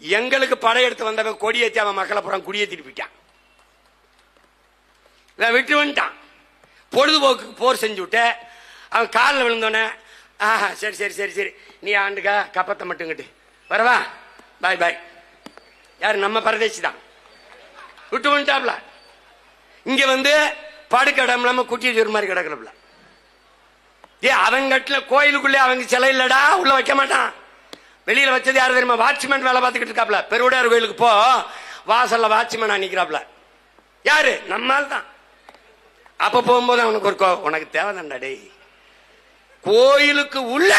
எங்களுக்கு படையெடுத்து வந்தவன் கொடியேற்றி அவன் மக்களை புறம் குடியேற்றிட்டு போயிட்டான். விட்டு வந்துட்டான். பொழுதுபோக்கு போர் செஞ்சு விட்டு அவன் காலில் விழுந்தோடனே சரி சரி சரி சரி நீ ஆண்டுக்கா கப்பத்தை மட்டுங்கிட்டு வரவா பாய் பாய். யாரு? நம்ம பரதேசி தான். விட்டு வந்துட்டாப்ல. இங்க வந்து படுக்க இடம் இல்லாம குட்டி ஒரு மாதிரி கிடக்கிறப்பல. அவங்க கோயிலுக்குள்ளே அவங்க சிலை இல்லடா, உள்ள வைக்க மாட்டான். வெளியில வச்சது யாரு தெரியுமா? வாட்ச்மேன் வேலை பார்த்துக்கிட்டு இருக்காப்ல. பெருவுடையார் கோயிலுக்கு போ, வாசல்ல வாட்ச்மேன் நிக்கிறாப்ல. யாரு? நம்மால் தான். அப்ப போகும்போது அவனுக்கு ஒரு உனக்கு தேவைதான்டா டேய், கோயிலுக்கு உள்ள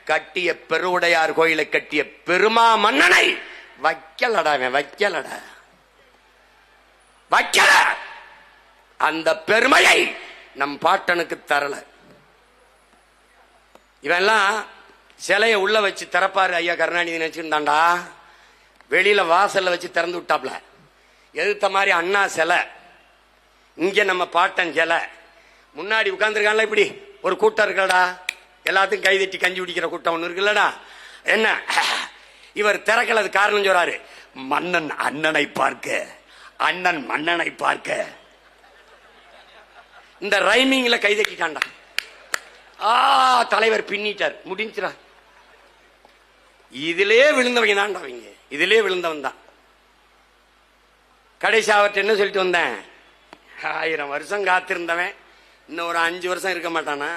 கட்டிய பெருவுடையார் கோயிலை கட்டிய பெருமா மன்னனை வைக்கலடா, வைக்கலடா, வைக்கல. அந்த பெருமையை நம் பாட்டனுக்கு தரல. இவெல்லாம் சிலைய உள்ள வச்சு திறப்பாரு ஐயா கருணாநிதி நினைச்சிருந்தாண்டா. வெளியில வாசல்ல வச்சு திறந்து விட்டாப்ல. எதிர்த்த மாதிரி அண்ணா சிலை, இங்க நம்ம பாட்டன் சிலை. முன்னாடி உட்கார்ந்துருக்கான்ல, இப்படி ஒரு கூட்டம் இருக்கலடா, எல்லாத்துக்கும் கைதட்டி கஞ்சி குடிக்கிற கூட்டம் ஒண்ணு இருக்குல்லடா. என்ன இவர் திறக்கலது காரணம் சொல்றாரு, மன்னன் அண்ணனை பார்க்க, அண்ணன் மன்னனை பார்க்க. இந்த ரைமிங்ல கைதட்டிட்டான்டா. தலைவர் பின்னிட்டார், முடிஞ்சிடா. இதிலே விழுந்தவங்க தான்டா அவங்க, இதிலே விழுந்தவன் தான். கடைசி அவர்கிட்ட என்ன சொல்லிட்டு வந்தேன், 1000 வருஷம் காத்திருந்தவன் இன்னும் ஒரு 5 வருஷம் இருக்க மாட்டானா?